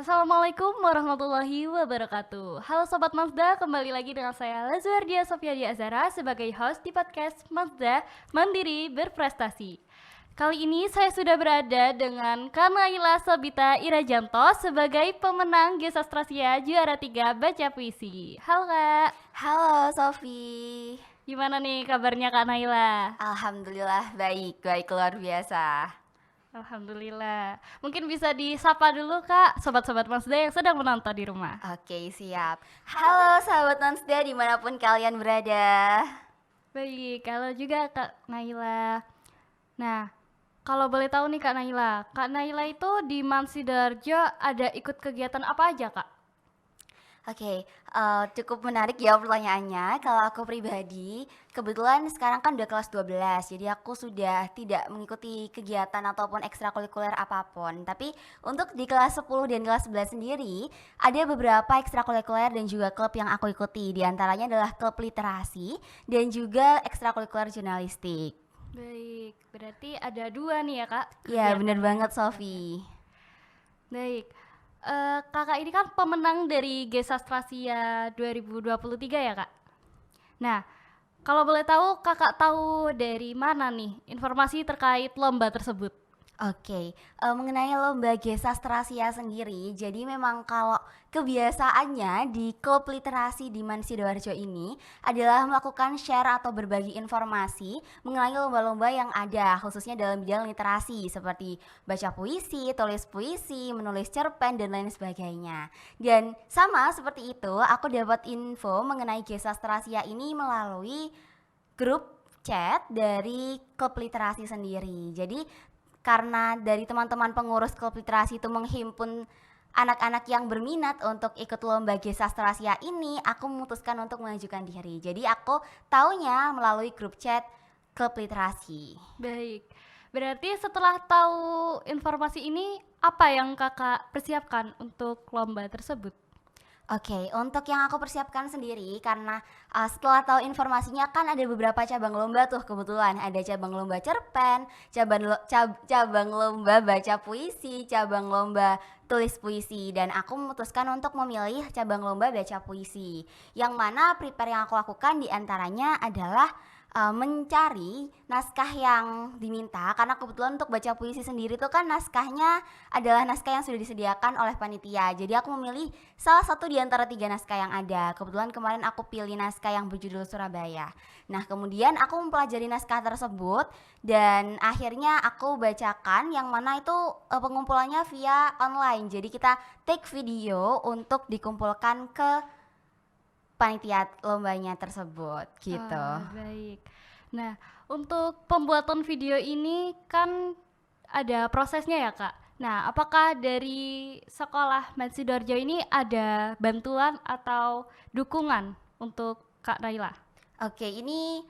Assalamualaikum warahmatullahi wabarakatuh. Halo Sobat Mazda, kembali lagi dengan saya Lazuardia Sofia Azara sebagai host di podcast Mazda Mandiri Berprestasi. Kali ini saya sudah berada dengan Kak Naila Sabita Irajanto sebagai pemenang Gesastrasia juara 3 baca puisi. Halo Kak. Halo Sofi. Gimana nih kabarnya Kak Naila? Alhamdulillah baik luar biasa. Alhamdulillah. Mungkin bisa disapa dulu Kak, sobat-sobat Mazda yang sedang menonton di rumah. Oke, siap. Halo sahabat Nonsda dimanapun kalian berada. Baik, kalau juga Kak Naila. Nah, kalau boleh tahu nih Kak Naila itu di Mansidarjo ada ikut kegiatan apa aja Kak? Oke, cukup menarik ya pertanyaannya. Kalau aku pribadi, kebetulan sekarang kan udah kelas 12, jadi aku sudah tidak mengikuti kegiatan ataupun ekstrakurikuler apapun. Tapi untuk di kelas 10 dan kelas 11 sendiri, ada beberapa ekstrakurikuler dan juga klub yang aku ikuti. Di antaranya adalah klub literasi dan juga ekstrakurikuler jurnalistik. Baik, berarti ada dua nih ya Kak Ya, bener kegiatannya. banget Sofi. Baik, Kakak ini kan pemenang dari Gesastrasia 2023 ya Kak? Nah, kalau boleh tahu Kakak tahu dari mana nih informasi terkait lomba tersebut? Oke, mengenai lomba Gesastrasia sendiri, jadi memang kalau kebiasaannya di klub literasi di Man Sidoarjo ini adalah melakukan share atau berbagi informasi mengenai lomba-lomba yang ada, khususnya dalam bidang literasi seperti baca puisi, tulis puisi, menulis cerpen dan lain sebagainya. Dan sama seperti itu, aku dapat info mengenai Gesastrasia ini melalui grup chat dari klub literasi sendiri. Jadi karena dari teman-teman pengurus klub literasi itu menghimpun anak-anak yang berminat untuk ikut lomba Gesastrasia ini, aku memutuskan untuk mengajukan diri. Jadi aku taunya melalui grup chat klub literasi. Baik, berarti setelah tahu informasi ini, apa yang Kakak persiapkan untuk lomba tersebut? Oke, untuk yang aku persiapkan sendiri karena setelah tahu informasinya kan ada beberapa cabang lomba tuh kebetulan. Ada cabang lomba cerpen, cabang lomba baca puisi, cabang lomba tulis puisi dan aku memutuskan untuk memilih cabang lomba baca puisi. Yang mana prepare yang aku lakukan diantaranya adalah mencari naskah yang diminta karena kebetulan untuk baca puisi sendiri tuh kan naskahnya adalah naskah yang sudah disediakan oleh panitia. Jadi aku memilih salah satu di antara 3 naskah yang ada. Kebetulan kemarin aku pilih naskah yang berjudul Surabaya. Nah, kemudian aku mempelajari naskah tersebut dan akhirnya aku bacakan yang mana itu pengumpulannya via online. Jadi kita take video untuk dikumpulkan ke panitia lombanya tersebut gitu. Baik. Nah, untuk pembuatan video ini kan ada prosesnya ya, Kak. Nah, apakah dari sekolah Man Sidoarjo ini ada bantuan atau dukungan untuk Kak Naila? Oke, ini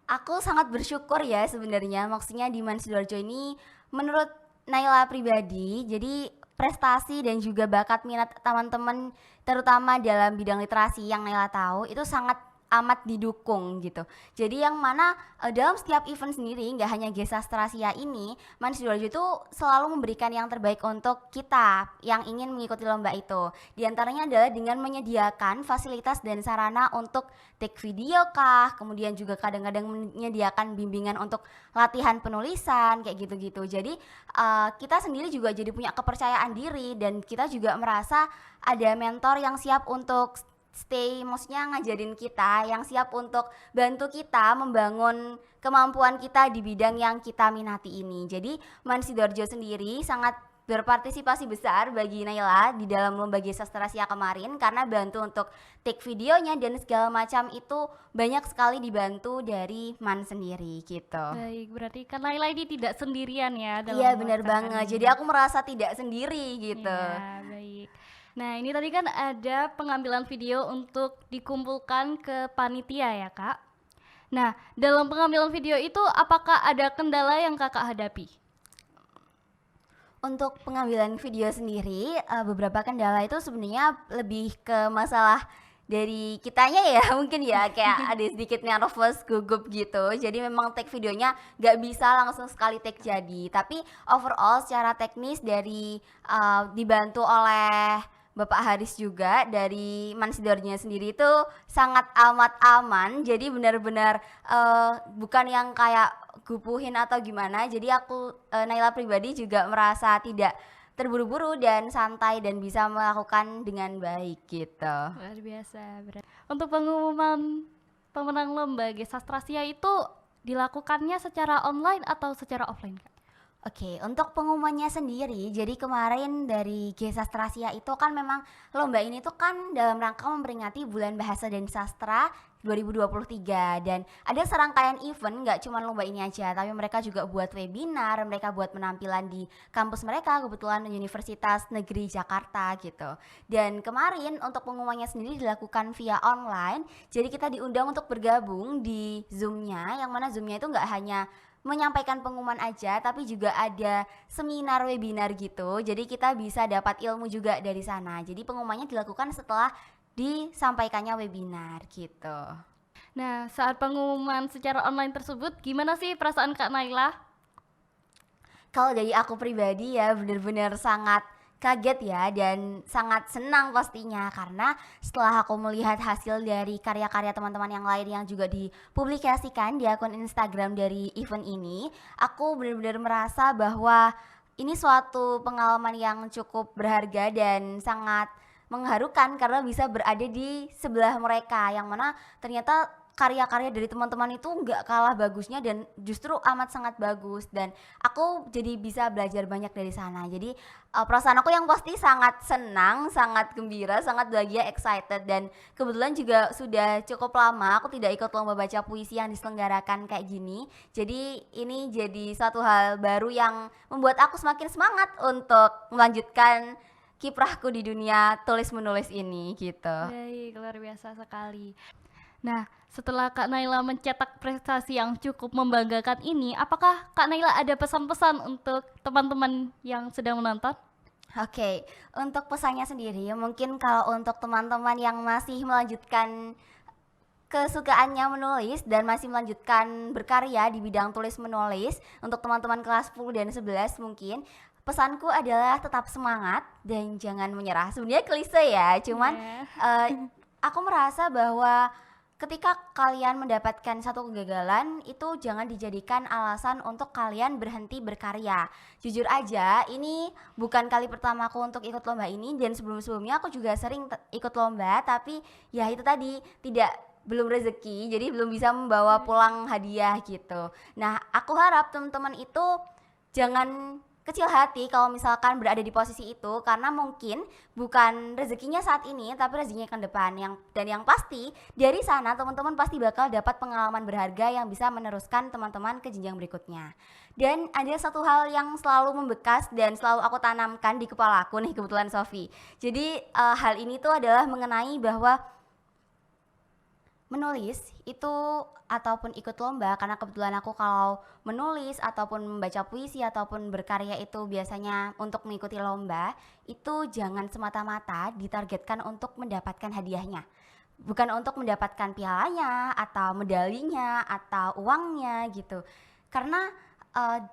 aku sangat bersyukur ya sebenarnya. Maksudnya di Man Sidoarjo ini menurut Naila pribadi, jadi prestasi dan juga bakat minat teman-teman terutama dalam bidang literasi yang Naila tahu itu sangat amat didukung gitu. Jadi yang mana dalam setiap event sendiri nggak hanya Gesastrasia ini, Man Sidoarjo itu selalu memberikan yang terbaik untuk kita yang ingin mengikuti lomba itu. Di antaranya adalah dengan menyediakan fasilitas dan sarana untuk take video kah, kemudian juga kadang-kadang menyediakan bimbingan untuk latihan penulisan kayak gitu-gitu. Jadi kita sendiri juga jadi punya kepercayaan diri dan kita juga merasa ada mentor yang siap untuk maksudnya ngajarin kita, yang siap untuk bantu kita membangun kemampuan kita di bidang yang kita minati ini. Jadi Man Sidoarjo sendiri sangat berpartisipasi besar bagi Naila di dalam lomba Gesastrasia kemarin karena bantu untuk take videonya dan segala macam itu banyak sekali dibantu dari Man sendiri gitu. Baik, berarti Kak Naila ini tidak sendirian ya dalam Iya benar melaksanakan banget, ini. jadi aku merasa tidak sendiri gitu. Ya, baik. Nah, ini tadi kan ada pengambilan video untuk dikumpulkan ke panitia ya, Kak. Nah, dalam pengambilan video itu apakah ada kendala yang Kakak hadapi? Untuk pengambilan video sendiri, beberapa kendala itu sebenarnya lebih ke masalah dari kitanya ya mungkin ya kayak ada sedikit nervous, gugup gitu. Jadi memang take videonya nggak bisa langsung sekali take jadi. Tapi overall secara teknis dari dibantu oleh Bapak Haris juga dari Mansidornya sendiri itu sangat amat aman. Jadi benar-benar bukan yang kayak gupuhin atau gimana. Jadi aku Naila pribadi juga merasa tidak terburu-buru dan santai dan bisa melakukan dengan baik gitu. Luar biasa. Untuk pengumuman pemenang lomba Gesastrasia itu dilakukannya secara online atau secara offline, Kak? Oke, untuk pengumumannya sendiri, jadi kemarin dari Gesastrasia itu kan memang lomba ini tuh kan dalam rangka memperingati Bulan Bahasa dan Sastra 2023 dan ada serangkaian event, nggak cuma lomba ini aja, tapi mereka juga buat webinar, mereka buat penampilan di kampus mereka, kebetulan Universitas Negeri Jakarta gitu. Dan kemarin untuk pengumumannya sendiri dilakukan via online, jadi kita diundang untuk bergabung di Zoom-nya, yang mana Zoom-nya itu nggak hanya menyampaikan pengumuman aja tapi juga ada seminar webinar gitu, jadi kita bisa dapat ilmu juga dari sana. Jadi pengumumannya dilakukan setelah disampaikannya webinar gitu. Nah, saat pengumuman secara online tersebut gimana sih perasaan Kak Naila? Kalau dari aku pribadi ya benar-benar sangat kaget ya dan sangat senang pastinya, karena setelah aku melihat hasil dari karya-karya teman-teman yang lain yang juga dipublikasikan di akun Instagram dari event ini, aku benar-benar merasa bahwa ini suatu pengalaman yang cukup berharga dan sangat mengharukan karena bisa berada di sebelah mereka, yang mana ternyata karya-karya dari teman-teman itu nggak kalah bagusnya dan justru amat sangat bagus, dan aku jadi bisa belajar banyak dari sana. Jadi perasaan aku yang pasti sangat senang, sangat gembira, sangat bahagia, excited, dan kebetulan juga sudah cukup lama aku tidak ikut lomba baca puisi yang diselenggarakan kayak gini. Jadi ini jadi suatu hal baru yang membuat aku semakin semangat untuk melanjutkan kiprahku di dunia tulis menulis ini gitu. Baik, luar biasa sekali. Nah, setelah Kak Naila mencetak prestasi yang cukup membanggakan ini, apakah Kak Naila ada pesan-pesan untuk teman-teman yang sedang menonton? Oke, untuk pesannya sendiri mungkin kalau untuk teman-teman yang masih melanjutkan kesukaannya menulis dan masih melanjutkan berkarya di bidang tulis menulis, untuk teman-teman kelas 10 dan 11 mungkin pesanku adalah tetap semangat dan jangan menyerah. Sebenarnya klise ya, cuman aku merasa bahwa ketika kalian mendapatkan satu kegagalan, itu jangan dijadikan alasan untuk kalian berhenti berkarya. Jujur aja, ini bukan kali pertamaku untuk ikut lomba ini, dan sebelum-sebelumnya aku juga sering ikut lomba, tapi ya itu tadi belum rezeki, jadi belum bisa membawa pulang hadiah gitu. Nah, aku harap teman-teman itu jangan kecil hati kalau misalkan berada di posisi itu, karena mungkin bukan rezekinya saat ini tapi rezekinya ke depan, dan yang pasti dari sana teman-teman pasti bakal dapat pengalaman berharga yang bisa meneruskan teman-teman ke jenjang berikutnya. Dan ada satu hal yang selalu membekas dan selalu aku tanamkan di kepala aku nih, kebetulan Sofi. Jadi hal ini tuh adalah mengenai bahwa menulis itu ataupun ikut lomba, karena kebetulan aku kalau menulis ataupun membaca puisi ataupun berkarya itu biasanya untuk mengikuti lomba, itu jangan semata-mata ditargetkan untuk mendapatkan hadiahnya, bukan untuk mendapatkan pialanya atau medalinya atau uangnya gitu. Karena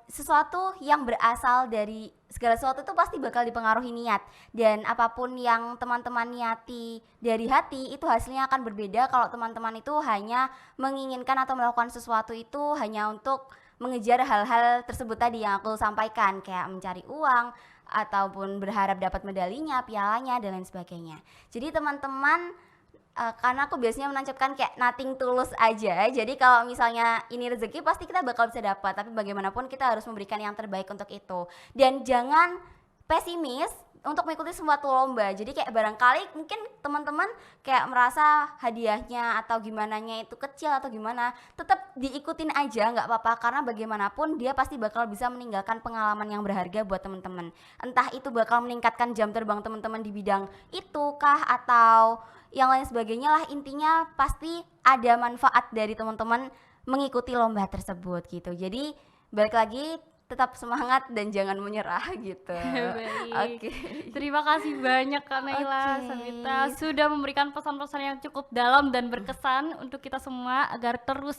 sesuatu yang berasal dari segala sesuatu itu pasti bakal dipengaruhi niat, dan apapun yang teman-teman niati dari hati itu hasilnya akan berbeda kalau teman-teman itu hanya menginginkan atau melakukan sesuatu itu hanya untuk mengejar hal-hal tersebut tadi yang aku sampaikan, kayak mencari uang ataupun berharap dapat medalinya, pialanya, dan lain sebagainya. Jadi teman-teman, karena aku biasanya menancapkan kayak nothing tulus aja, jadi kalau misalnya ini rezeki pasti kita bakal bisa dapat, tapi bagaimanapun kita harus memberikan yang terbaik untuk itu. Dan jangan pesimis untuk mengikuti suatu lomba. Jadi kayak barangkali mungkin teman-teman kayak merasa hadiahnya atau gimananya itu kecil atau gimana, tetap diikutin aja, nggak apa-apa, karena bagaimanapun dia pasti bakal bisa meninggalkan pengalaman yang berharga buat teman-teman. Entah itu bakal meningkatkan jam terbang teman-teman di bidang itu kah atau yang lain sebagainya lah, intinya pasti ada manfaat dari teman-teman mengikuti lomba tersebut gitu. Jadi balik lagi, tetap semangat dan jangan menyerah gitu. Baik. Oke. Terima kasih banyak Kak Naila Oke. Sabita sudah memberikan pesan-pesan yang cukup dalam dan berkesan untuk kita semua agar terus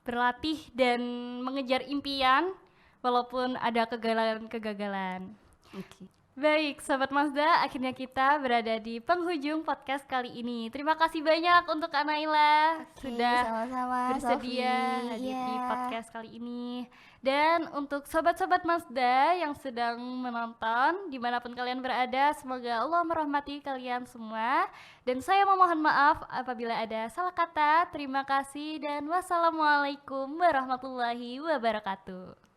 berlatih dan mengejar impian walaupun ada kegagalan-kegagalan. Oke. Baik, Sobat Mazda, akhirnya kita berada di penghujung podcast kali ini. Terima kasih banyak untuk Kak Naila sudah Sama-sama bersedia Sofi. hadir di Iya. podcast kali ini. Dan untuk sobat-sobat Mazda yang sedang menonton dimanapun kalian berada, semoga Allah merahmati kalian semua. Dan saya memohon maaf apabila ada salah kata. Terima kasih dan wassalamualaikum warahmatullahi wabarakatuh.